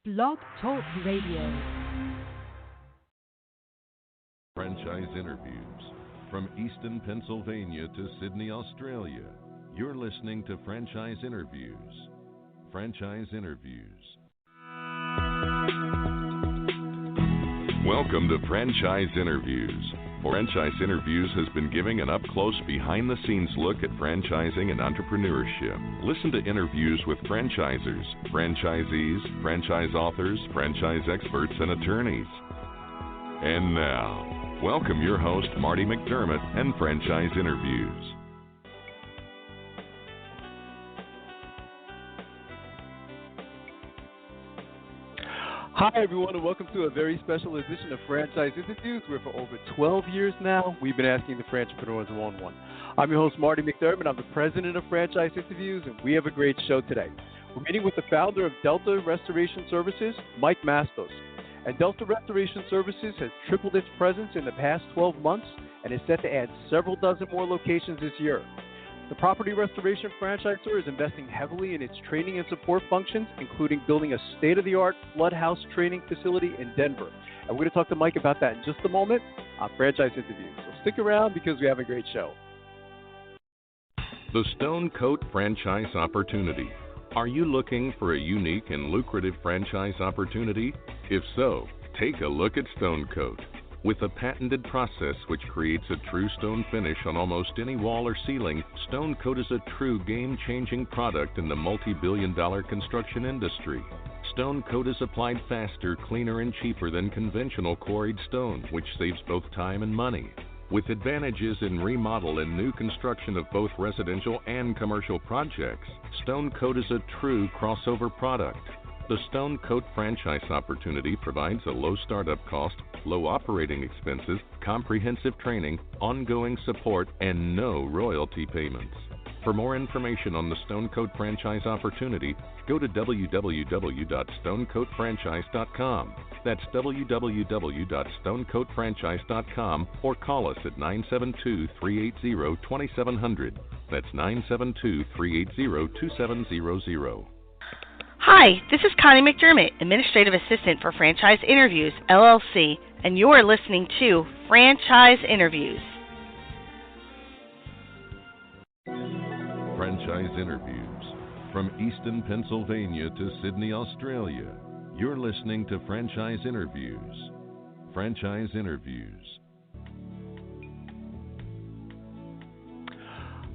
Blog Talk Radio. Franchise interviews from Easton, Pennsylvania to Sydney, Australia. You're listening to Franchise Interviews. Franchise Interviews. Welcome to Franchise Interviews. Franchise Interviews has been giving an up-close, behind-the-scenes look at franchising and entrepreneurship. Listen to interviews with franchisors, franchisees, franchise authors, franchise experts, and attorneys. And now, welcome your host, Marty McDermott, and Franchise Interviews. Hi, everyone, and welcome to a very special edition of Franchise Interviews, where for over 12 years now, we've been asking the entrepreneurs one-on-one. I'm your host, Marty McDermott. I'm the president of Franchise Interviews, and we have a great show today. We're meeting with the founder of Delta Restoration Services, Mike Mastous. And Delta Restoration Services has tripled its presence in the past 12 months and is set to add several dozen more locations this year. The property restoration franchisor is investing heavily in its training and support functions, including building a state-of-the-art flood house training facility in Denver. And we're going to talk to Mike about that in just a moment on Franchise Interviews. So stick around because we have a great show. The Stone Coat Franchise Opportunity. Are you looking for a unique and lucrative franchise opportunity? If so, take a look at Stone Coat. With a patented process which creates a true stone finish on almost any wall or ceiling, Stone Coat is a true game-changing product in the multi-billion-dollar construction industry. Stone Coat is applied faster, cleaner, and cheaper than conventional quarried stone, which saves both time and money. With advantages in remodel and new construction of both residential and commercial projects, Stone Coat is a true crossover product. The Stone Coat franchise opportunity provides a low startup cost, low operating expenses, comprehensive training, ongoing support, and no royalty payments. For more information on the Stone Coat franchise opportunity, go to www.stonecoatfranchise.com. That's www.stonecoatfranchise.com, or call us at 972-380-2700. That's 972-380-2700. Hi, this is Connie McDermott, Administrative Assistant for Franchise Interviews, LLC, and you are listening to Franchise Interviews. Franchise Interviews from Easton, Pennsylvania to Sydney, Australia. You're listening to Franchise Interviews. Franchise Interviews.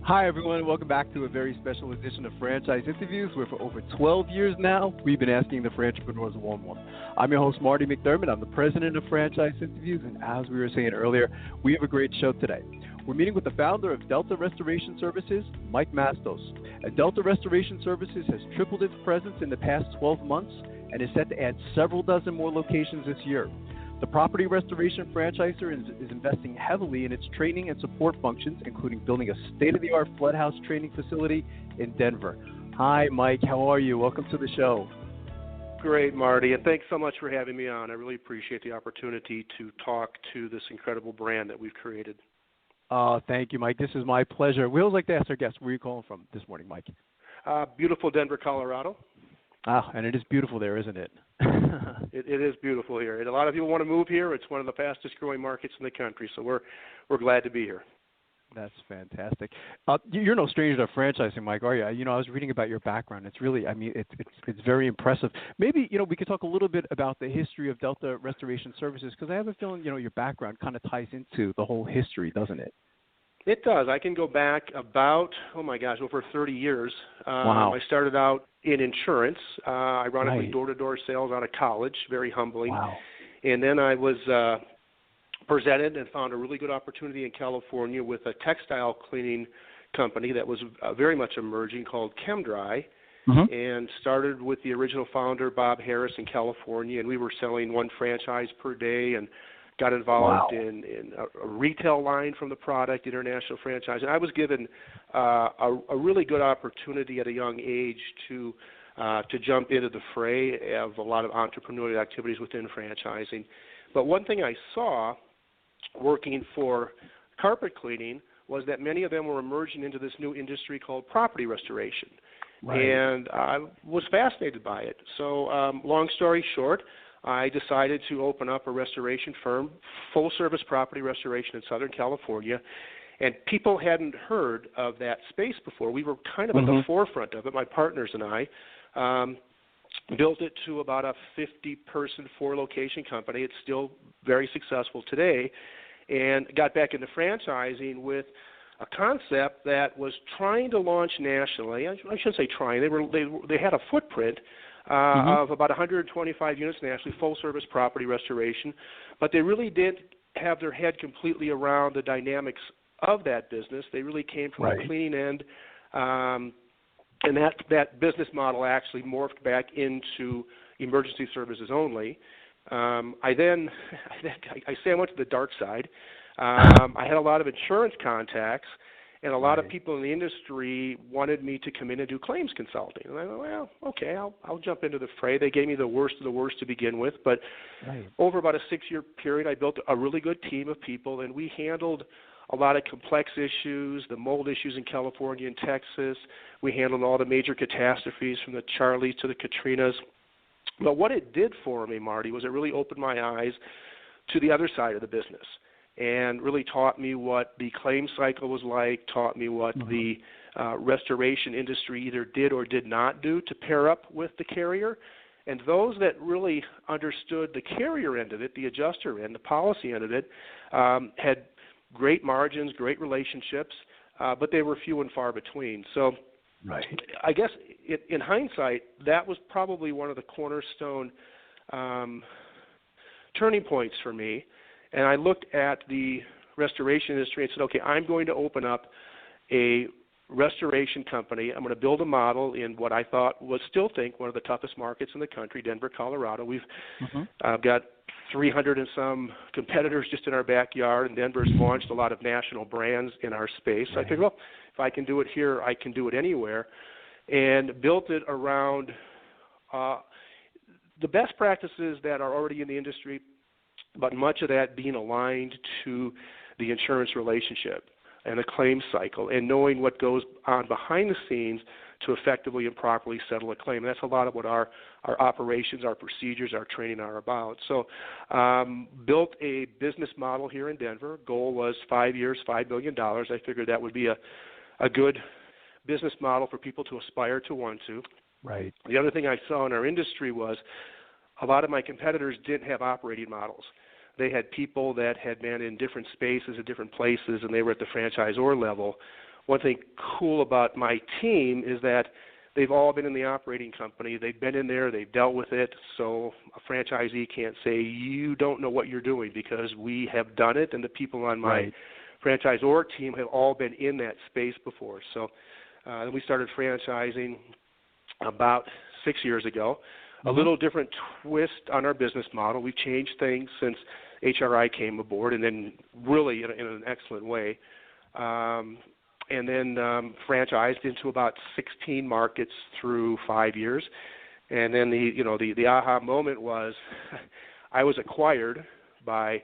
Hi, everyone. Welcome back to a very special edition of Franchise Interviews, where for over 12 years now, we've been asking the entrepreneurs one-on-one. I'm your host, Marty McDermott. I'm the president of Franchise Interviews, and as we were saying earlier, we have a great show today. We're meeting with the founder of Delta Restoration Services, Mike Mastous. And Delta Restoration Services has tripled its presence in the past 12 months and is set to add several dozen more locations this year. The property restoration franchisor is investing heavily in its training and support functions, including building a state-of-the-art flood house training facility in Denver. Hi, Mike. How are you? Welcome to the show. Great, Marty, and thanks so much for having me on. I really appreciate the opportunity to talk to this incredible brand that we've created. Thank you, Mike. This is my pleasure. We always like to ask our guests, where are you calling from this morning, Mike? Beautiful Denver, Colorado. And it is beautiful there, isn't it? It is beautiful here. And a lot of people want to move here. It's one of the fastest growing markets in the country, so we're glad to be here. That's fantastic. You're no stranger to franchising, Mike, are you? You know, I was reading about your background. It's really, I mean, it's very impressive. Maybe, you know, we could talk a little bit about the history of Delta Restoration Services, because I have a feeling, you know, your background kind of ties into the whole history, doesn't it? It does. I can go back about, over 30 years. Wow. I started out in insurance, ironically door-to-door sales out of college, very humbling. Wow. And then I was presented and found a really good opportunity in California with a textile cleaning company that was very much emerging called ChemDry, and started with the original founder, Bob Harris, in California, and we were selling one franchise per day and got involved in a retail line from the product, international franchise. And I was given a really good opportunity at a young age to jump into the fray of a lot of entrepreneurial activities within franchising. But one thing I saw working for carpet cleaning was that many of them were emerging into this new industry called property restoration. and I was fascinated by it. So long story short, I decided to open up a restoration firm, full-service property restoration in Southern California, and people hadn't heard of that space before. We were kind of at the forefront of it, my partners and I. Built it to about a 50-person, 4-location company. It's still very successful today, and got back into franchising with a concept that was trying to launch nationally. I shouldn't say trying. They had a footprint of about 125 units nationally, full-service property restoration, but they really didn't have their head completely around the dynamics of that business. They really came from the cleaning end, and that business model actually morphed back into emergency services only. I say I went to the dark side. I had a lot of insurance contacts, and a lot of people in the industry wanted me to come in and do claims consulting. And I thought, well, okay, I'll jump into the fray. They gave me the worst of the worst to begin with, but over about a 6-year period, I built a really good team of people, and we handled a lot of complex issues, the mold issues in California and Texas. We handled all the major catastrophes from the Charlies to the Katrinas. But what it did for me, Marty, was it really opened my eyes to the other side of the business and really taught me what the claim cycle was like, taught me what the restoration industry either did or did not do to pair up with the carrier. And those that really understood the carrier end of it, the adjuster end, the policy end of it, had great margins, great relationships, but they were few and far between. So I guess in hindsight, that was probably one of the cornerstone turning points for me. And I looked at the restoration industry and said, okay, I'm going to open up a restoration company. I'm going to build a model in what I thought was still one of the toughest markets in the country, Denver, Colorado. We've got 300 and some competitors just in our backyard, and Denver's launched a lot of national brands in our space. So I figured, well, if I can do it here, I can do it anywhere, and built it around the best practices that are already in the industry, but much of that being aligned to the insurance relationship and the claim cycle and knowing what goes on behind the scenes to effectively and properly settle a claim. And that's a lot of what our operations, our procedures, our training are about. So built a business model here in Denver. Goal was 5 years, $5 billion. I figured that would be a good business model for people to aspire to want to. Right. The other thing I saw in our industry was a lot of my competitors didn't have operating models. They had people that had been in different spaces at different places, and they were at the franchisor level. One thing cool about my team is that they've all been in the operating company. They've been in there. They've dealt with it. So a franchisee can't say, you don't know what you're doing, because we have done it, and the people on my franchisor team have all been in that space before. So we started franchising about 6 years ago. A little different twist on our business model. We've changed things since HRI came aboard, and then really in an excellent way. And then franchised into about 16 markets through 5 years. And then the aha moment was I was acquired by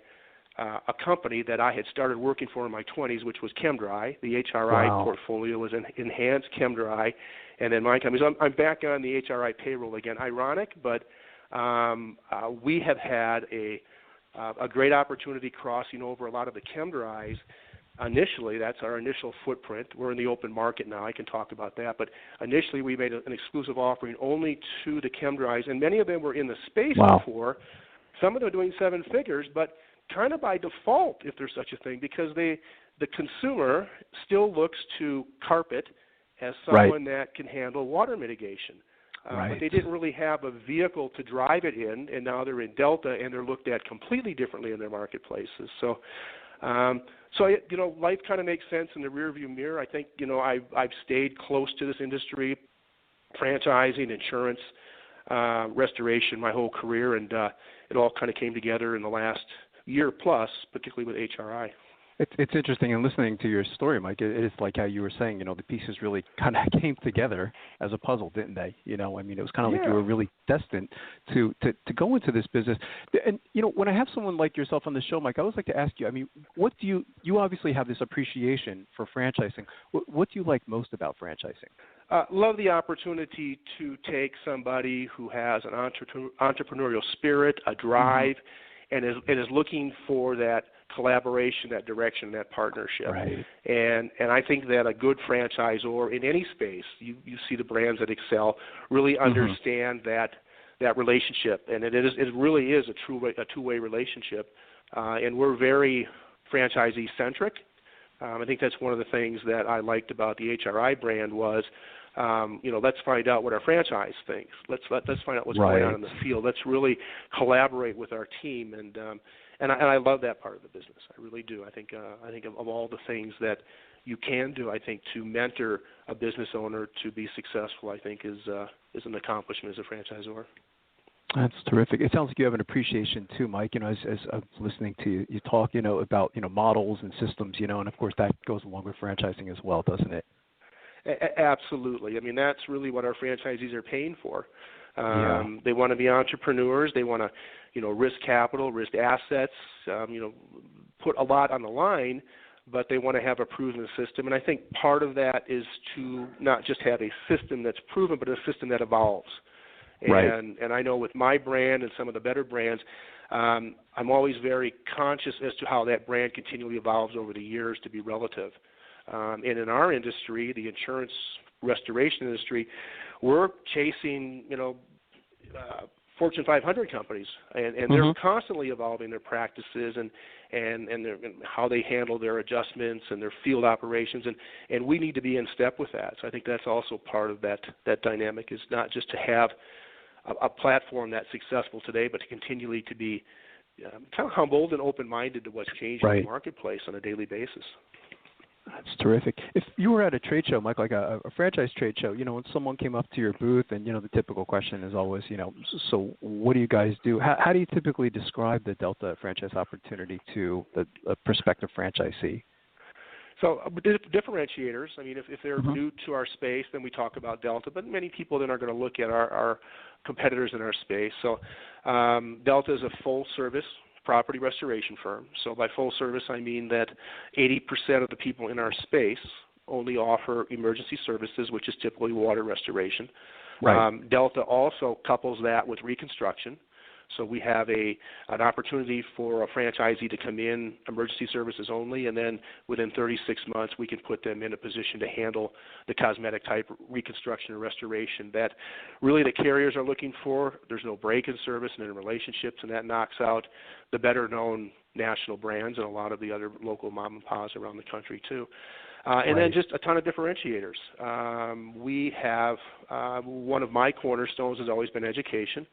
a company that I had started working for in my 20s, which was ChemDry. The HRI portfolio was an enhanced ChemDry, and then my company. So I'm back on the HRI payroll again. Ironic, but we have had a great opportunity crossing over a lot of the ChemDrys. Initially, that's our initial footprint. We're in the open market now. I can talk about that. But initially, we made an exclusive offering only to the ChemDrys, and many of them were in the space before. Some of them are doing 7 figures, but kind of by default, if there's such a thing, because the consumer still looks to carpet as someone that can handle water mitigation. But they didn't really have a vehicle to drive it in, and now they're in Delta, and they're looked at completely differently in their marketplaces. So, life kind of makes sense in the rearview mirror. I think, I've stayed close to this industry, franchising, insurance, restoration, my whole career, and it all kind of came together in the last year plus, particularly with HRI. It's interesting, and listening to your story, Mike, it is like how you were saying, the pieces really kind of came together as a puzzle, didn't they? It was kind of like you were really destined to go into this business. And, when I have someone like yourself on the show, Mike, I always like to ask you, what do you obviously have this appreciation for franchising. What do you like most about franchising? Love the opportunity to take somebody who has an entrepreneurial spirit, a drive, and is looking for that collaboration, that direction, that partnership. Right. And I think that a good franchisor in any space, you see the brands that excel, really understand that relationship, and it really is a two-way relationship, and we're very franchisee centric. I think that's one of the things that I liked about the HRI brand was, let's find out what our franchise thinks. Let's find out what's going on in the field. Let's really collaborate with our team, and I love that part of the business. I really do. I think of all the things that you can do, I think to mentor a business owner to be successful, I think is an accomplishment as a franchisor. That's terrific. It sounds like you have an appreciation too, Mike. As I'm listening to you talk, about models and systems, and of course that goes along with franchising as well, doesn't it? Absolutely. I mean, that's really what our franchisees are paying for. They want to be entrepreneurs. They want to, risk capital, risk assets, put a lot on the line, but they want to have a proven system. And I think part of that is to not just have a system that's proven, but a system that evolves. And I know with my brand and some of the better brands, I'm always very conscious as to how that brand continually evolves over the years to be relative. And in our industry, the insurance restoration industry, we're chasing, Fortune 500 companies, and they're constantly evolving their practices and how they handle their adjustments and their field operations, and we need to be in step with that. So I think that's also part of that dynamic, is not just to have a platform that's successful today, but to continually to be kind of humbled and open-minded to what's changing in the marketplace on a daily basis. That's terrific. If you were at a trade show, Mike, like a franchise trade show, when someone came up to your booth and, the typical question is always, so what do you guys do? How do you typically describe the Delta franchise opportunity to a prospective franchisee? So differentiators, I mean, if they're new to our space, then we talk about Delta, but many people then are going to look at our competitors in our space. So Delta is a full-service property restoration firm. So by full service, I mean that 80% of the people in our space only offer emergency services, which is typically water restoration. Delta also couples that with reconstruction. So we have an opportunity for a franchisee to come in emergency services only, and then within 36 months we can put them in a position to handle the cosmetic type reconstruction and restoration that really the carriers are looking for. There's no break-in service and in relationships, and that knocks out the better-known national brands and a lot of the other local mom and pops around the country too. And then just a ton of differentiators. We have one of my cornerstones has always been education.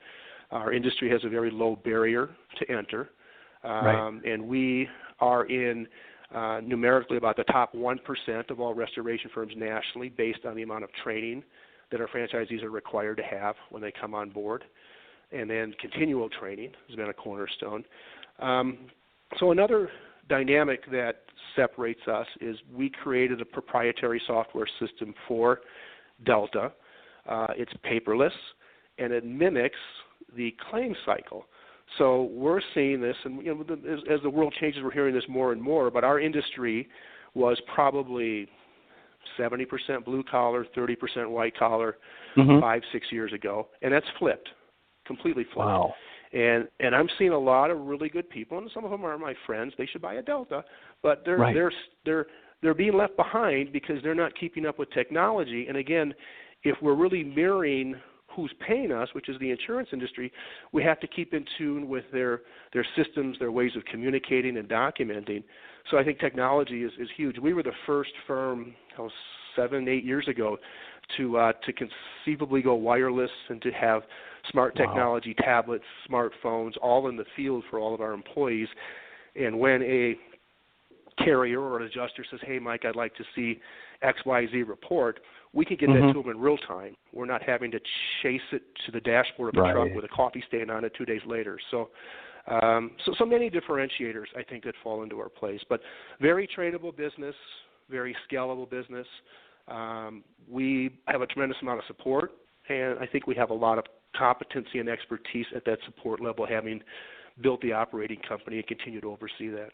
Our industry has a very low barrier to enter, and we are in numerically about the top 1% of all restoration firms nationally based on the amount of training that our franchisees are required to have when they come on board. And then continual training has been a cornerstone. So another dynamic that separates us is we created a proprietary software system for Delta. It's paperless, and it mimics the claim cycle. So we're seeing this, and as the world changes, we're hearing this more and more, but our industry was probably 70% blue-collar, 30% white-collar 5-6 years ago, and that's flipped, completely flipped. Wow. And I'm seeing a lot of really good people, and some of them are my friends. They should buy a Delta, but they're being left behind because they're not keeping up with technology. And again, if we're really mirroring who's paying us, which is the insurance industry, we have to keep in tune with their systems, their ways of communicating and documenting. So I think technology is huge. We were the first firm 7-8 years ago to conceivably go wireless and to have smart technology, tablets, smartphones, all in the field for all of our employees. And when a carrier or an adjuster says, hey, Mike, I'd like to see XYZ report, we can get that to them in real time. We're not having to chase it to the dashboard of a truck with a coffee stain on it 2 days later. So many differentiators, I think, that fall into our place. But very tradable business, very scalable business. We have a tremendous amount of support, and I think we have a lot of competency and expertise at that support level, having built the operating company and continue to oversee that.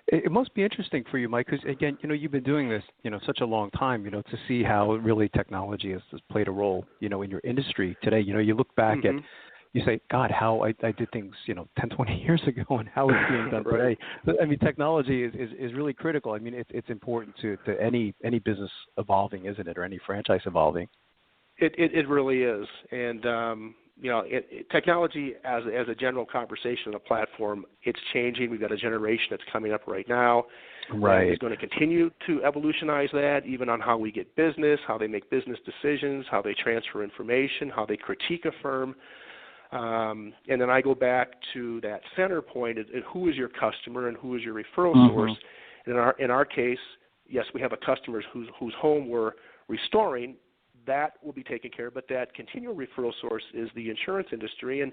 It must be interesting for you, Mike, because, again, you've been doing this, such a long time, to see how really technology has played a role, in your industry today. You look back at, you say, God, how I did things, 10, 20 years ago, and how it's being done Right. today. I mean, technology is really critical. I mean, it's important to any business evolving, isn't it, or any franchise evolving? It really is. And, technology as a general conversation, a platform, it's changing. We've got a generation that's coming up right now. Right. It's going to continue to evolutionize that, even on how we get business, how they make business decisions, how they transfer information, how they critique a firm. And then I go back to that center point, who is your customer and who is your referral source. And in our case, yes, we have a customer whose home we're restoring. That will be taken care of, but that continual referral source is the insurance industry, and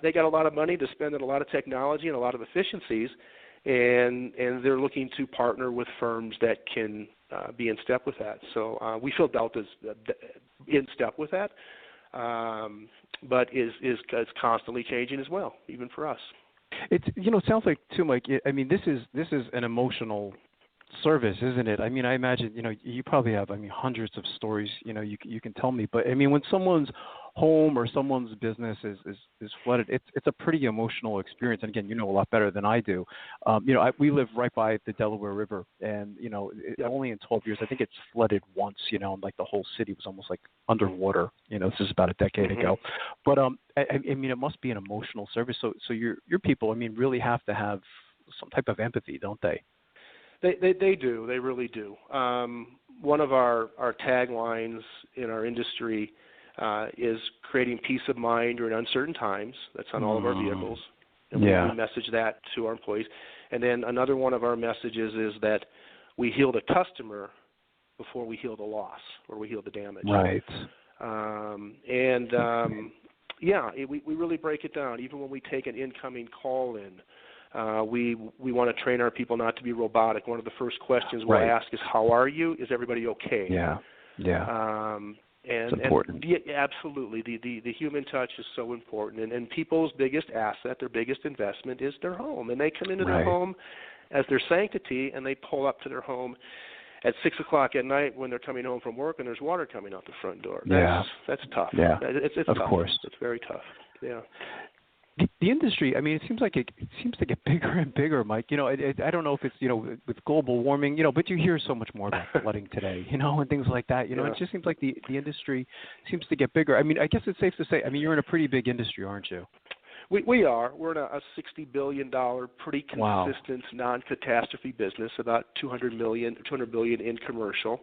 they got a lot of money to spend on a lot of technology and a lot of efficiencies, and they're looking to partner with firms that can be in step with that. So we feel Delta's in step with that, but is constantly changing as well, even for us. It's it sounds like too, Mike. I mean, this is an emotional service, isn't it? I mean, I imagine you probably have hundreds of stories you can tell me, but I mean, when someone's home or someone's business is flooded, it's a pretty emotional experience. And again, a lot better than I do. We live right by the Delaware River, and only in 12 years I think it's flooded once. Like the whole city was almost like underwater. This is about a decade ago, but I mean, it must be an emotional service. So your people, I mean, really have to have some type of empathy, don't they? They do. They really do. One of our taglines in our industry is creating peace of mind during uncertain times. That's on all of our vehicles. And we message that to our employees. And then another one of our messages is that we heal the customer before we heal the loss or we heal the damage. Right. We really break it down. Even when we take an incoming call in, we want to train our people not to be robotic. One of the first questions we'll ask is, how are you? Is everybody okay? Yeah. It's important. Absolutely. The human touch is so important. And people's biggest asset, their biggest investment is their home. And they come into their home as their sanctity, and they pull up to their home at 6 o'clock at night when they're coming home from work and there's water coming out the front door. That's tough. Yeah, it's of tough. course. It's very tough. Yeah. The industry, I mean, it seems to get bigger and bigger, Mike. I don't know if it's, with global warming, but you hear so much more about flooding today, and things like that. It just seems like the industry seems to get bigger. I mean, I guess it's safe to say, you're in a pretty big industry, aren't you? We are. We're in a $60 billion, pretty consistent non-catastrophe business, about $200 billion in commercial,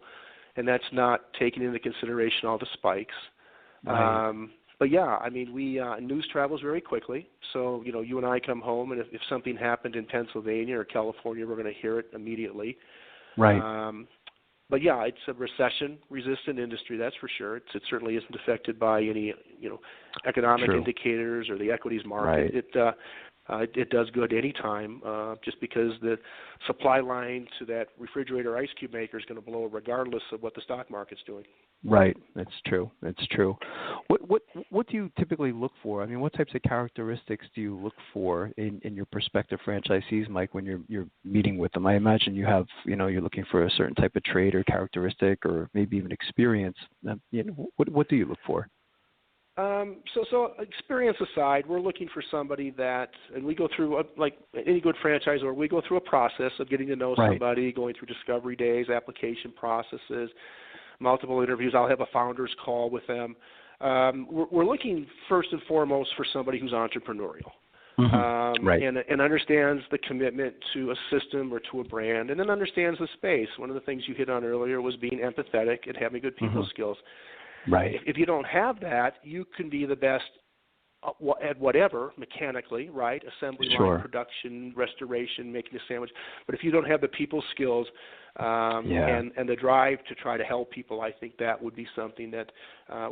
and that's not taking into consideration all the spikes. Right. But yeah, I mean, news travels very quickly. So, you and I come home, and if something happened in Pennsylvania or California, we're going to hear it immediately. Right. But yeah, it's a recession-resistant industry, that's for sure. It certainly isn't affected by any, economic indicators or the equities market. Right. It does good any time, just because the supply line to that refrigerator ice cube maker is going to blow regardless of what the stock market's doing. Right, that's true. What do you typically look for? I mean, what types of characteristics do you look for in your prospective franchisees, Mike, when you're meeting with them? I imagine you have, you're looking for a certain type of trait or characteristic, or maybe even experience. What do you look for? So experience aside, we're looking for somebody that, and we go through, like any good franchisor, we go through a process of getting to know somebody, going through discovery days, application processes, multiple interviews. I'll have a founder's call with them. We're looking first and foremost for somebody who's entrepreneurial. And understands the commitment to a system or to a brand, and then understands the space. One of the things you hit on earlier was being empathetic and having good people skills. Right. If you don't have that, you can be the best at whatever mechanically, right? Assembly line, production, restoration, making a sandwich. But if you don't have the people skills and the drive to try to help people, I think that would be something that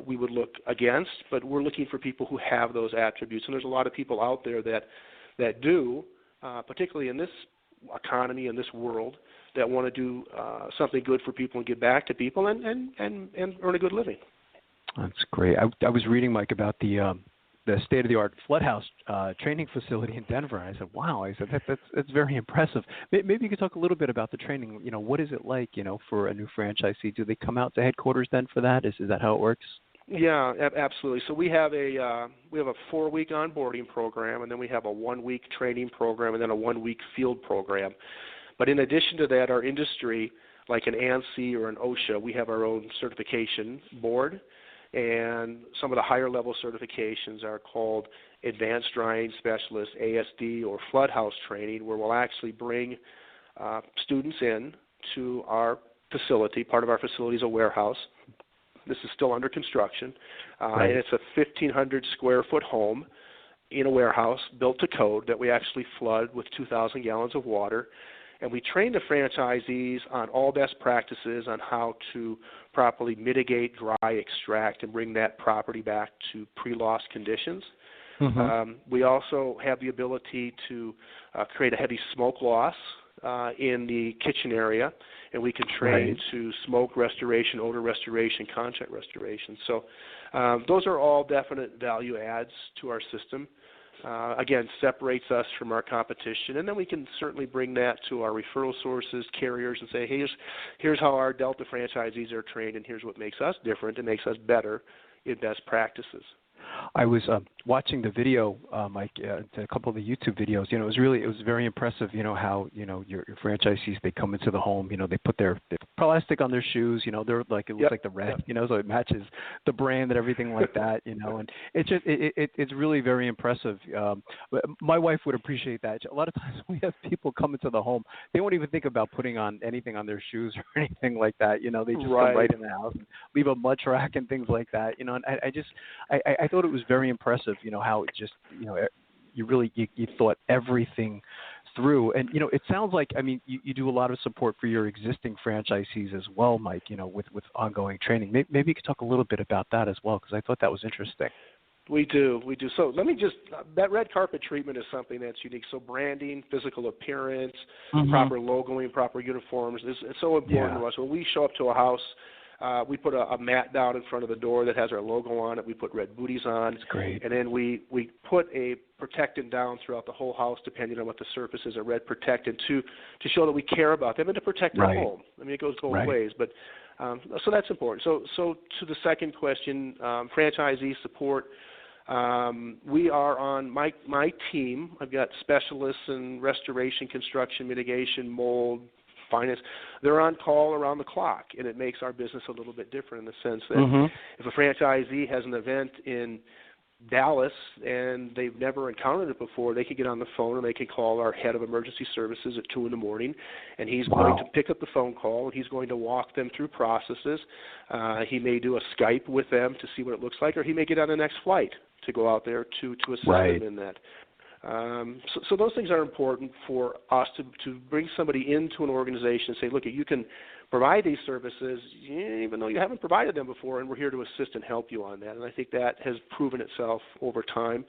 we would look against. But we're looking for people who have those attributes, and there's a lot of people out there that do, particularly in this economy, in this world, that want to do something good for people and give back to people and earn a good living. That's great. I was reading, Mike, about the the state-of-the-art floodhouse training facility in Denver. And I said, wow. I said, that's very impressive. Maybe you could talk a little bit about the training. What is it like, for a new franchisee? Do they come out to headquarters then for that? Is that how it works? Yeah, absolutely. So we have a 4-week onboarding program, and then we have a 1-week training program, and then a 1-week field program. But in addition to that, our industry, like an ANSI or an OSHA, we have our own certification board, and some of the higher level certifications are called Advanced Drying Specialist, ASD, or Flood House training, where we'll actually bring students in to our facility. Part of our facility is a warehouse. This is still under construction, and it's a 1,500 square foot home in a warehouse built to code that we actually flood with 2,000 gallons of water. And we train the franchisees on all best practices on how to properly mitigate, dry, extract, and bring that property back to pre-loss conditions. Mm-hmm. We also have the ability to create a heavy smoke loss in the kitchen area, and we can train to smoke restoration, odor restoration, contact restoration. So those are all definite value adds to our system. Again, separates us from our competition, and then we can certainly bring that to our referral sources, carriers, and say, hey, here's how our Delta franchisees are trained, and here's what makes us different and makes us better in best practices. I was watching the video, Mike, a couple of the YouTube videos. It was very impressive. How your franchisees, they come into the home. They put their plastic on their shoes. They're like, it looks like the red. So it matches the brand and everything like that. And it's really very impressive. My wife would appreciate that. A lot of times we have people come into the home, they won't even think about putting on anything on their shoes or anything like that. They just come right in the house and leave a mud track and things like that. And I thought it was very impressive, how it just, you thought everything through. And, it sounds like, you do a lot of support for your existing franchisees as well, Mike, with ongoing training. Maybe you could talk a little bit about that as well, because I thought that was interesting. We do. So let me that red carpet treatment is something that's unique. So branding, physical appearance, proper logoing, proper uniforms is so important to us. When we show up to a house, we put a mat down in front of the door that has our logo on it. We put red booties on. That's great. And then we put a protectant down throughout the whole house, depending on what the surface is, a red protectant to show that we care about them and to protect their home. It goes both ways. But so that's important. So to the second question, franchisee support. We are on my team. I've got specialists in restoration, construction, mitigation, mold, finance. They're on call around the clock, and it makes our business a little bit different in the sense that if a franchisee has an event in Dallas and they've never encountered it before, they can get on the phone and they can call our head of emergency services at 2 a.m, and he's going to pick up the phone call and he's going to walk them through processes. He may do a Skype with them to see what it looks like, or he may get on the next flight to go out there to assist them in that. So those things are important for us to bring somebody into an organization and say, look, you can provide these services even though you haven't provided them before, and we're here to assist and help you on that. And I think that has proven itself over time.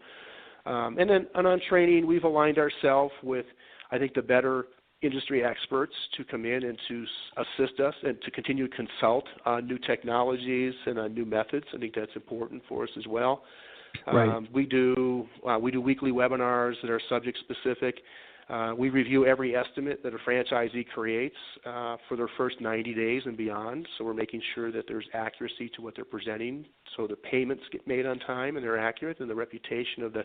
And on training, we've aligned ourselves with, I think, the better industry experts to come in and to assist us and to continue to consult on new technologies and on new methods. I think that's important for us as well. We do weekly webinars that are subject specific. We review every estimate that a franchisee creates for their first 90 days and beyond. So we're making sure that there's accuracy to what they're presenting, so the payments get made on time and they're accurate, and the reputation of the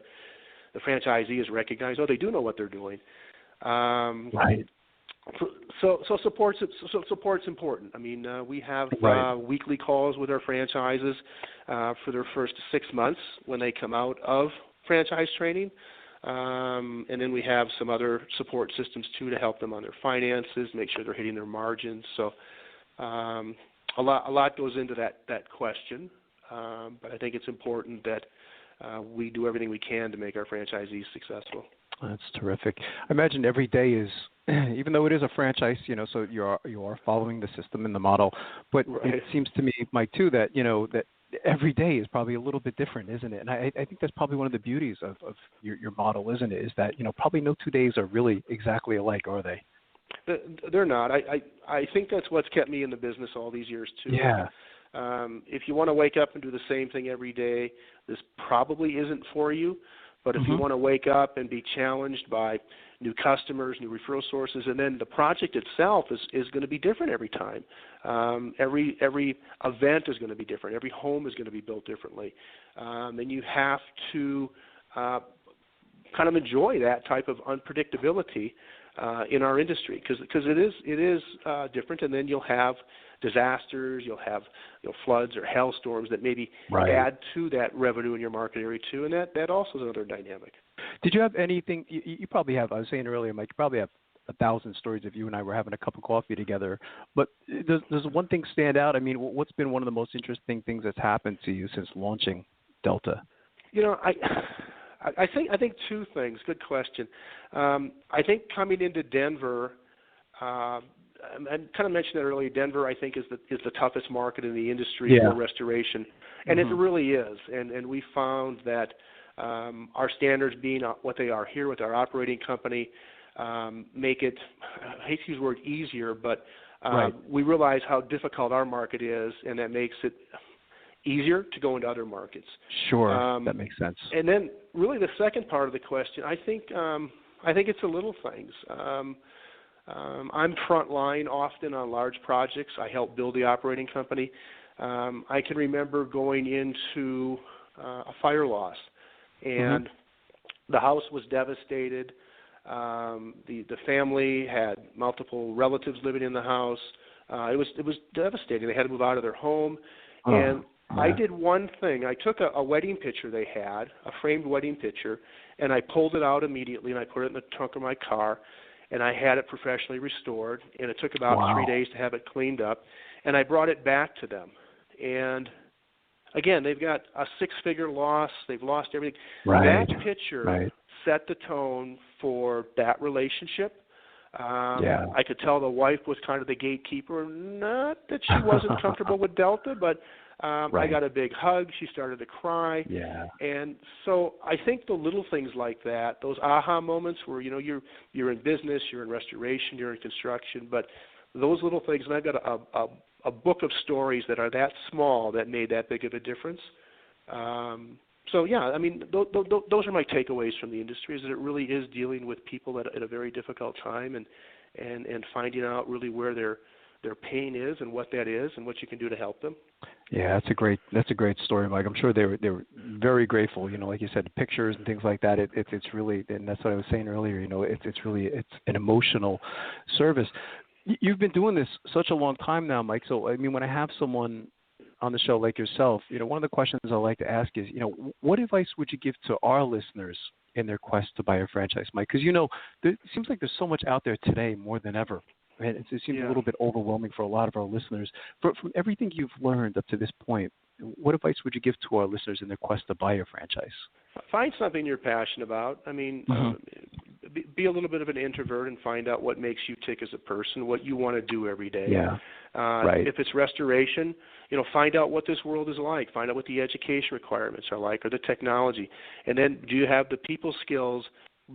franchisee is recognized. Oh, they do know what they're doing. So support's important. We have weekly calls with our franchises for their first 6 months when they come out of franchise training, and then we have some other support systems too to help them on their finances, make sure they're hitting their margins. So a lot goes into that question, but I think it's important that we do everything we can to make our franchisees successful. That's terrific. I imagine every day is, even though it is a franchise, so you are following the system and the model, but it seems to me, Mike, too, that that every day is probably a little bit different, isn't it? And I think that's probably one of the beauties of your model, isn't it? Is that probably no 2 days are really exactly alike, are they? They're not. I think that's what's kept me in the business all these years too. Yeah. If you want to wake up and do the same thing every day, this probably isn't for you. But if you want to wake up and be challenged by new customers, new referral sources, and then the project itself is going to be different every time. Every event is going to be different. Every home is going to be built differently. And you have to kind of enjoy that type of unpredictability in our industry because it is different. And then you'll have disasters, you'll have floods or hailstorms that maybe add to that revenue in your market area too, and that also is another dynamic. Did you have anything? You probably have. I was saying earlier, Mike. You probably have 1,000 stories if you and I were having a cup of coffee together. But does one thing stand out? I mean, what's been one of the most interesting things that's happened to you since launching Delta? I think two things. Good question. I think coming into Denver. I kind of mentioned that earlier. Denver, I think, is the toughest market in the industry for restoration, and it really is. And we found that our standards, being what they are here with our operating company, make it, I hate to use the word easier, but we realize how difficult our market is, and that makes it easier to go into other markets. Sure, that makes sense. And then, really, the second part of the question, I think it's the little things. I'm front line often on large projects. I help build the operating company. I can remember going into a fire loss, and the house was devastated. The family had multiple relatives living in the house. It was devastating. They had to move out of their home, and I did one thing. I took a wedding picture they had, a framed wedding picture, and I pulled it out immediately, and I put it in the trunk of my car. And I had it professionally restored, and it took about 3 days to have it cleaned up. And I brought it back to them. And, again, they've got a six-figure loss. They've lost everything. That picture set the tone for that relationship. I could tell the wife was kind of the gatekeeper. Not that she wasn't comfortable with Delta, but I got a big hug. She started to cry. And so I think the little things like that, those aha moments where, you're in business, you're in restoration, you're in construction, but those little things, and I've got a book of stories that are that small that made that big of a difference. Those are my takeaways from the industry, is that it really is dealing with people at a very difficult time and finding out really where their pain is and what that is and what you can do to help them. Yeah, that's a great story, Mike. I'm sure they were very grateful. Like you said, pictures and things like that. It's really, and that's what I was saying earlier. It's an emotional service. You've been doing this such a long time now, Mike. So I mean, when I have someone on the show like yourself, one of the questions I like to ask is, what advice would you give to our listeners in their quest to buy a franchise, Mike? Because it seems like there's so much out there today more than ever. And it seems a little bit overwhelming for a lot of our listeners. From everything you've learned up to this point, what advice would you give to our listeners in their quest to buy a franchise? Find something you're passionate about. I mean, be a little bit of an introvert and find out what makes you tick as a person, what you want to do every day. If it's restoration, find out what this world is like. Find out what the education requirements are like, or the technology. And then, do you have the people skills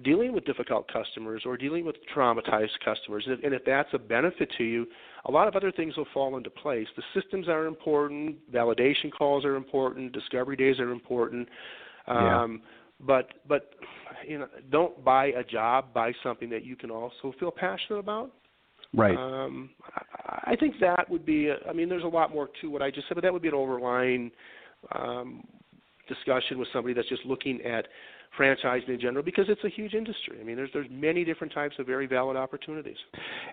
dealing with difficult customers or dealing with traumatized customers? And if that's a benefit to you, a lot of other things will fall into place. The systems are important, validation calls are important, discovery days are important. But don't buy a job, buy something that you can also feel passionate about. I think that would be, there's a lot more to what I just said, but that would be an overlying discussion with somebody that's just looking at franchising in general, because it's a huge industry. I mean, there's many different types of very valid opportunities.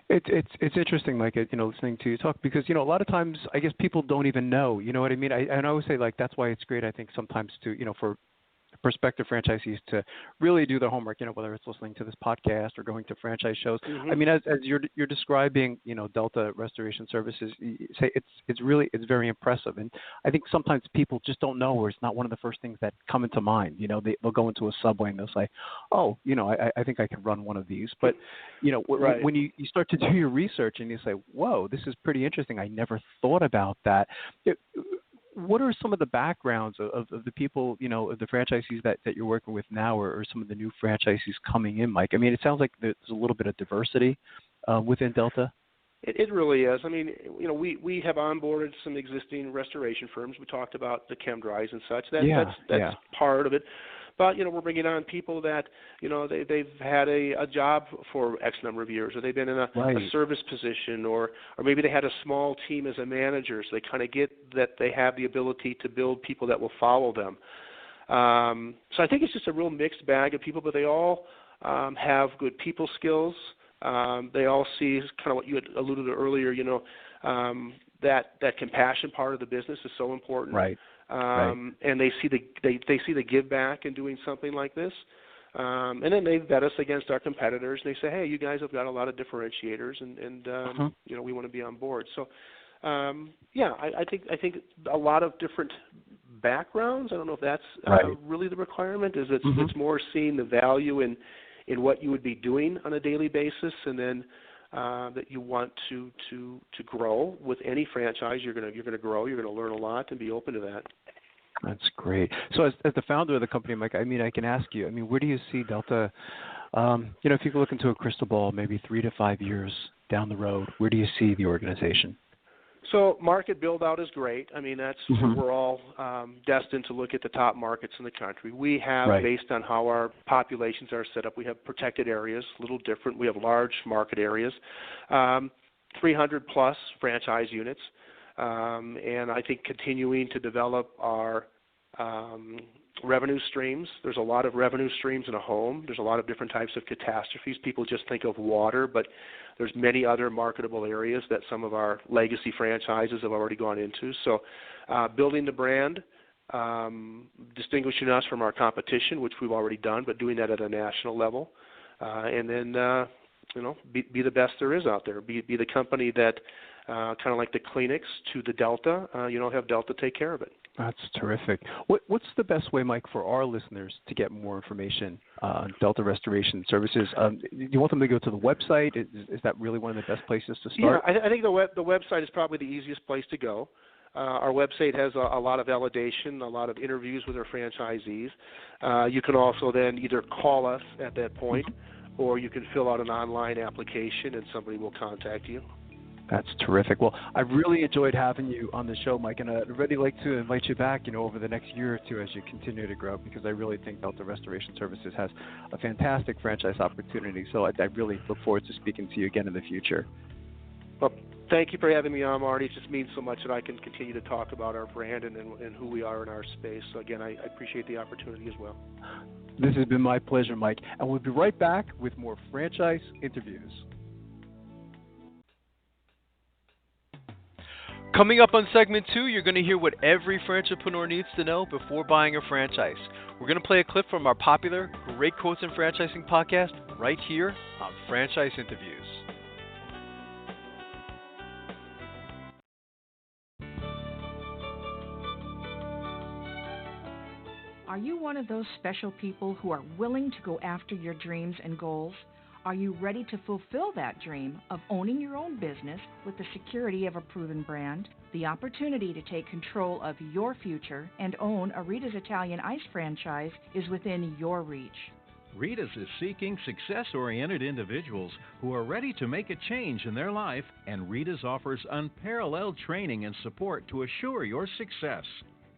It's interesting, Mike, listening to you talk, because a lot of times I guess people don't even know. You know what I mean? I always say, like, that's why it's great, I think, sometimes to for prospective franchisees to really do their homework, whether it's listening to this podcast or going to franchise shows. I mean, as you're describing, Delta Restoration Services, you say it's very impressive. And I think sometimes people just don't know, or it's not one of the first things that come into mind. They'll go into a Subway and they'll say, oh, I think I can run one of these. But, when you start to do your research and you say, whoa, this is pretty interesting, I never thought about that. What are some of the backgrounds of the people, of the franchisees that you're working with now, or some of the new franchisees coming in, Mike? I mean, it sounds like there's a little bit of diversity within Delta. It really is. I mean, we have onboarded some existing restoration firms. We talked about the ChemDrys and such. That's part of it. But, we're bringing on people that, they've had a job for X number of years, or they've been in a service position, or maybe they had a small team as a manager, so they kind of get that they have the ability to build people that will follow them. So I think it's just a real mixed bag of people, but they all have good people skills. They all see kind of what you had alluded to earlier, that compassion part of the business is so important. Right. And they see the give back in doing something like this. And then they vet us against our competitors, and they say, hey, you guys have got a lot of differentiators, and we want to be on board. So, I think a lot of different backgrounds. I don't know if that's really the requirement. It's more seeing the value in what you would be doing on a daily basis, and then that you want to grow with any franchise. You're going to grow. You're going to learn a lot and be open to that. That's great. So as the founder of the company, Mike, I can ask you, where do you see Delta, if you could look into a crystal ball, maybe 3 to 5 years down the road, where do you see the organization? So market build-out is great. That's we're all destined to look at the top markets in the country. We have, based on how our populations are set up, we have protected areas, a little different. We have large market areas, 300-plus franchise units, and I think continuing to develop our revenue streams. There's a lot of revenue streams in a home. There's a lot of different types of catastrophes. People just think of water, but there's many other marketable areas that some of our legacy franchises have already gone into. So building the brand, distinguishing us from our competition, which we've already done, but doing that at a national level. And then, be the best there is out there. Be the company that, kind of like the Kleenex to the Delta, have Delta take care of it. That's terrific. What's the best way, Mike, for our listeners to get more information on Delta Restoration Services? Do you want them to go to the website? Is that really one of the best places to start? Yeah, I think the website is probably the easiest place to go. Our website has a lot of validation, a lot of interviews with our franchisees. You can also then either call us at that point, or you can fill out an online application and somebody will contact you. That's terrific. Well, I've really enjoyed having you on the show, Mike, and I'd really like to invite you back, over the next year or two as you continue to grow, because I really think Delta Restoration Services has a fantastic franchise opportunity. So I really look forward to speaking to you again in the future. Well, thank you for having me on, Marty. It just means so much that I can continue to talk about our brand and who we are in our space. So again, I appreciate the opportunity as well. This has been my pleasure, Mike, and we'll be right back with more franchise interviews. Coming up on segment 2, you're going to hear what every franchipreneur needs to know before buying a franchise. We're going to play a clip from our popular Great Quotes in Franchising podcast right here on Franchise Interviews. Are you one of those special people who are willing to go after your dreams and goals? Are you ready to fulfill that dream of owning your own business with the security of a proven brand? The opportunity to take control of your future and own a Rita's Italian Ice franchise is within your reach. Rita's is seeking success-oriented individuals who are ready to make a change in their life, and Rita's offers unparalleled training and support to assure your success.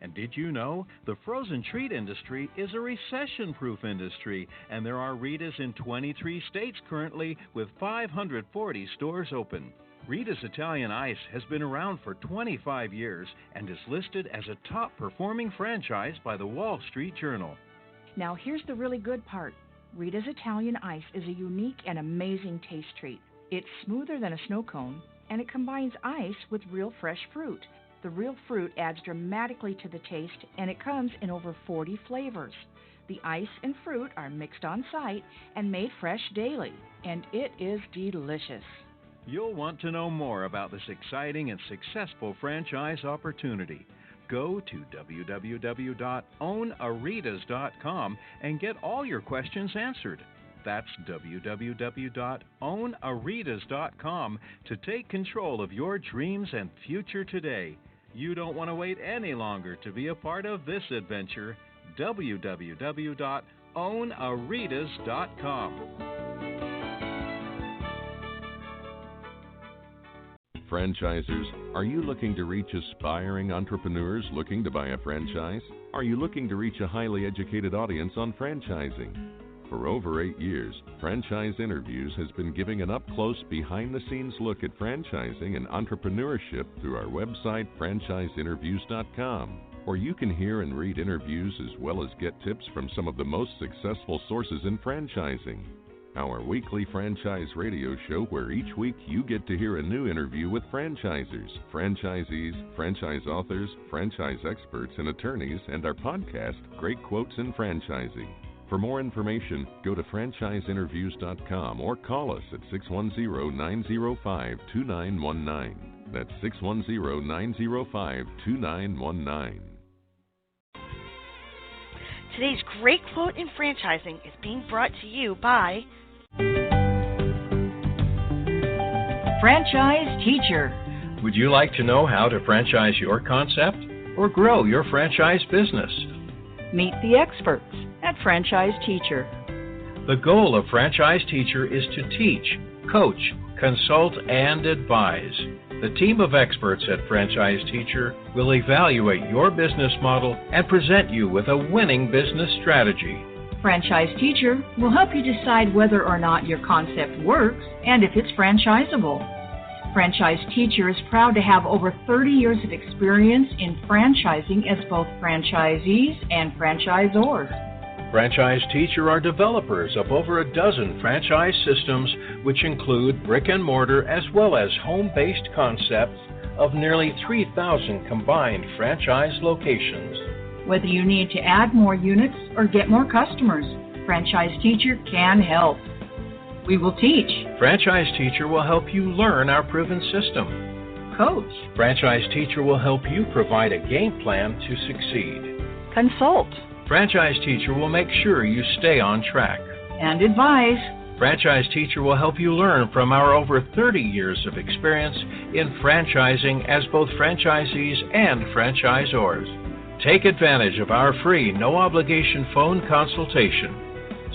And did you know the frozen treat industry is a recession-proof industry, and there are Rita's in 23 states currently with 540 stores open. Rita's Italian Ice has been around for 25 years and is listed as a top-performing franchise by the Wall Street Journal. Now here's the really good part. Rita's Italian Ice is a unique and amazing taste treat. It's smoother than a snow cone, and it combines ice with real fresh fruit. The real fruit adds dramatically to the taste, and it comes in over 40 flavors. The ice and fruit are mixed on site and made fresh daily, and it is delicious. You'll want to know more about this exciting and successful franchise opportunity. Go to www.ownaritas.com and get all your questions answered. That's www.ownaritas.com to take control of your dreams and future today. You don't want to wait any longer to be a part of this adventure. www.ownaritas.com. Franchisors, are you looking to reach aspiring entrepreneurs looking to buy a franchise? Are you looking to reach a highly educated audience on franchising? For over 8 years, Franchise Interviews has been giving an up-close, behind-the-scenes look at franchising and entrepreneurship through our website, franchiseinterviews.com, where you can hear and read interviews as well as get tips from some of the most successful sources in franchising. Our weekly franchise radio show, where each week you get to hear a new interview with franchisers, franchisees, franchise authors, franchise experts, and attorneys, and our podcast, Great Quotes in Franchising. For more information, go to franchiseinterviews.com or call us at 610-905-2919. That's 610-905-2919. Today's Great Quote in Franchising is being brought to you by Franchise Teacher. Would you like to know how to franchise your concept or grow your franchise business? Meet the experts at Franchise Teacher. The goal of Franchise Teacher is to teach, coach, consult, and advise. The team of experts at Franchise Teacher will evaluate your business model and present you with a winning business strategy. Franchise Teacher will help you decide whether or not your concept works and if it's franchisable. Franchise Teacher is proud to have over 30 years of experience in franchising as both franchisees and franchisors. Franchise Teacher are developers of over a dozen franchise systems, which include brick and mortar as well as home-based concepts of nearly 3,000 combined franchise locations. Whether you need to add more units or get more customers, Franchise Teacher can help. We will teach. Franchise Teacher will help you learn our proven system. Coach. Franchise Teacher will help you provide a game plan to succeed. Consult. Franchise Teacher will make sure you stay on track. And advise. Franchise Teacher will help you learn from our over 30 years of experience in franchising as both franchisees and franchisors. Take advantage of our free, no-obligation phone consultation.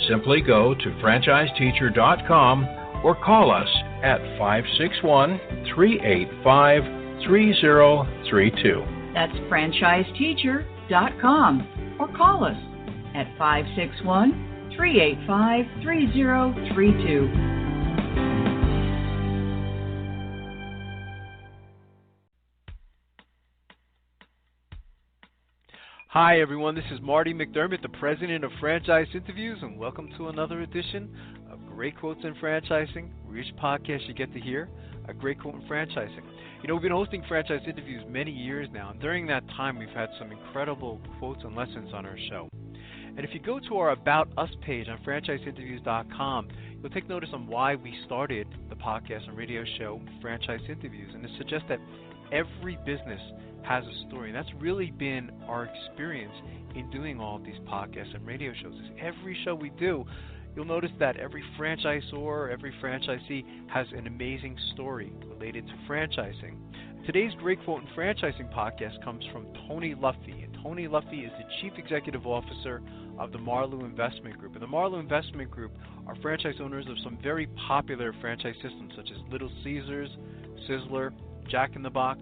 Simply go to franchiseteacher.com or call us at 561-385-3032. That's franchiseteacher.com or call us at 561-385-3032. Hi, everyone. This is Marty McDermott, the president of Franchise Interviews, and welcome to another edition of Great Quotes in Franchising, where each podcast you get to hear a great quote in franchising. You know, we've been hosting Franchise Interviews many years now, and during that time, we've had some incredible quotes and lessons on our show. And if you go to our About Us page on franchiseinterviews.com, you'll take notice on why we started the podcast and radio show, Franchise Interviews, and it suggests that every business has a story. And that's really been our experience in doing all of these podcasts and radio shows. Is every show we do, you'll notice that every franchisor, every franchisee has an amazing story related to franchising. Today's Great Quote in Franchising podcast comes from Tony Luffy. And Tony Luffy is the Chief Executive Officer of the Marlowe Investment Group. And the Marlowe Investment Group are franchise owners of some very popular franchise systems such as Little Caesars, Sizzler, Jack in the Box,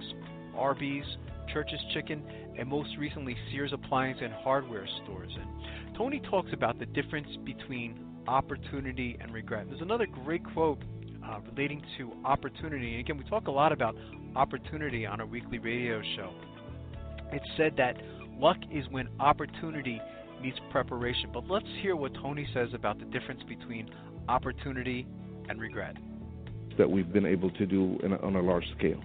Arby's, Church's Chicken, and most recently Sears Appliance and Hardware stores. And Tony talks about the difference between opportunity and regret. There's another great quote relating to opportunity. And again, we talk a lot about opportunity on our weekly radio show. It's said that luck is when opportunity meets preparation. But let's hear what Tony says about the difference between opportunity and regret. That we've been able to do on a large scale.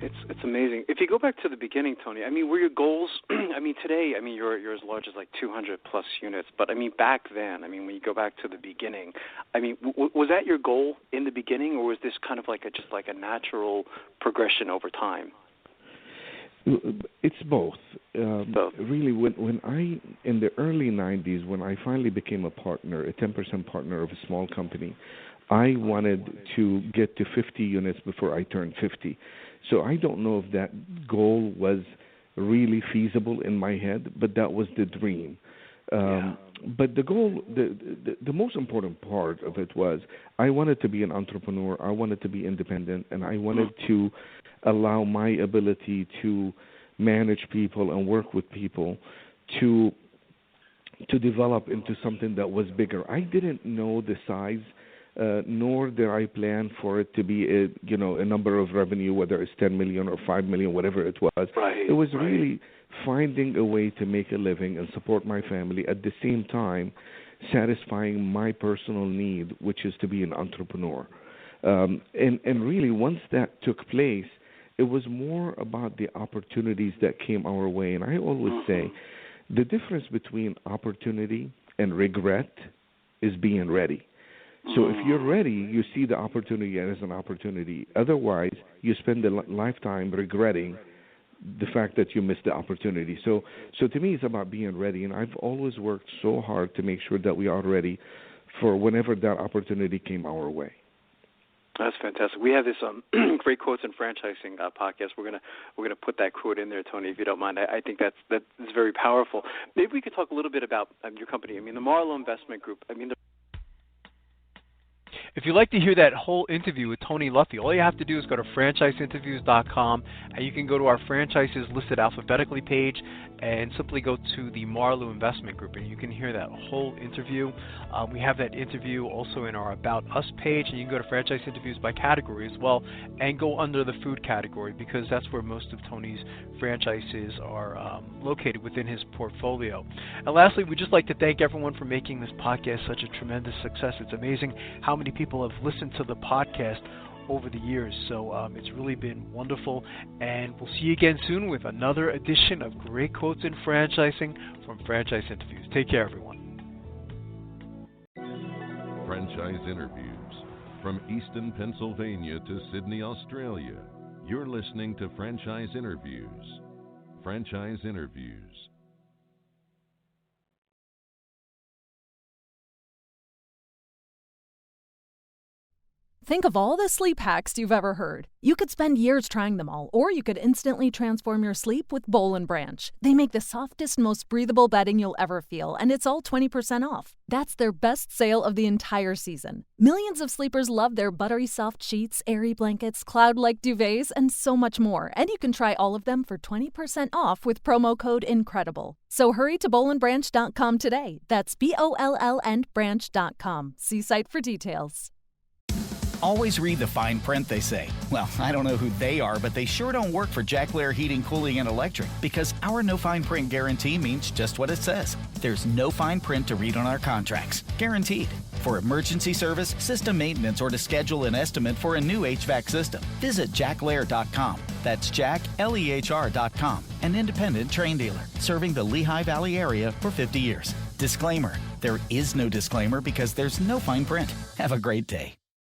It's amazing. If you go back to the beginning, Tony, I mean, were your goals, I mean, today, I mean, you're as large as like 200 plus units, but I mean, back then, I mean, when you go back to the beginning, I mean, was that your goal in the beginning, or was this kind of like just like a natural progression over time? It's both. Both. Really, when I, in the early 90s, when I finally became a partner, a 10% partner of a small company, I wanted to get to 50 units before I turned 50. So I don't know if that goal was really feasible in my head, but that was the dream. But the goal, the most important part of it was I wanted to be an entrepreneur. I wanted to be independent, and I wanted to allow my ability to manage people and work with people to develop into something that was bigger. I didn't know the size, nor did I plan for it to be a number of revenue, whether it's 10 million or 5 million, whatever it was. Right, it was really finding a way to make a living and support my family, at the same time satisfying my personal need, which is to be an entrepreneur. And really, once that took place, it was more about the opportunities that came our way. And I always say the difference between opportunity and regret is being ready. So if you're ready, you see the opportunity as an opportunity. Otherwise, you spend a lifetime regretting the fact that you missed the opportunity. So to me, it's about being ready. And I've always worked so hard to make sure that we are ready for whenever that opportunity came our way. That's fantastic. We have this great quotes in franchising podcast. We're gonna put that quote in there, Tony, if you don't mind. I think that is very powerful. Maybe we could talk a little bit about your company. I mean, the Marlowe Investment Group. I mean, if you'd like to hear that whole interview with Tony Luffy, all you have to do is go to franchiseinterviews.com, and you can go to our franchises listed alphabetically page and simply go to the Marlowe Investment Group, and you can hear that whole interview. We have that interview also in our About Us page, and you can go to franchise interviews by category as well and go under the food category, because that's where most of Tony's franchises are located within his portfolio. And lastly, we'd just like to thank everyone for making this podcast such a tremendous success. It's amazing how many people have listened to the podcast over the years, so it's really been wonderful, and we'll see you again soon with another edition of Great Quotes in Franchising from Franchise Interviews. Take care, everyone. Franchise Interviews. From Easton, Pennsylvania to Sydney, Australia, you're listening to Franchise Interviews. Franchise Interviews. Think of all the sleep hacks you've ever heard. You could spend years trying them all, or you could instantly transform your sleep with Boll & Branch. They make the softest, most breathable bedding you'll ever feel, and it's all 20% off. That's their best sale of the entire season. Millions of sleepers love their buttery soft sheets, airy blankets, cloud-like duvets, and so much more. And you can try all of them for 20% off with promo code INCREDIBLE. So hurry to bollandbranch.com today. That's BOLL branch.com. See site for details. Always read the fine print, they say. Well, I don't know who they are, but they sure don't work for Jack Lair Heating, Cooling, and Electric, because our no fine print guarantee means just what it says. There's no fine print to read on our contracts. Guaranteed. For emergency service, system maintenance, or to schedule an estimate for a new HVAC system, visit jacklair.com. That's jacklehr.com, an independent Trane dealer serving the Lehigh Valley area for 50 years. Disclaimer: there is no disclaimer because there's no fine print. Have a great day.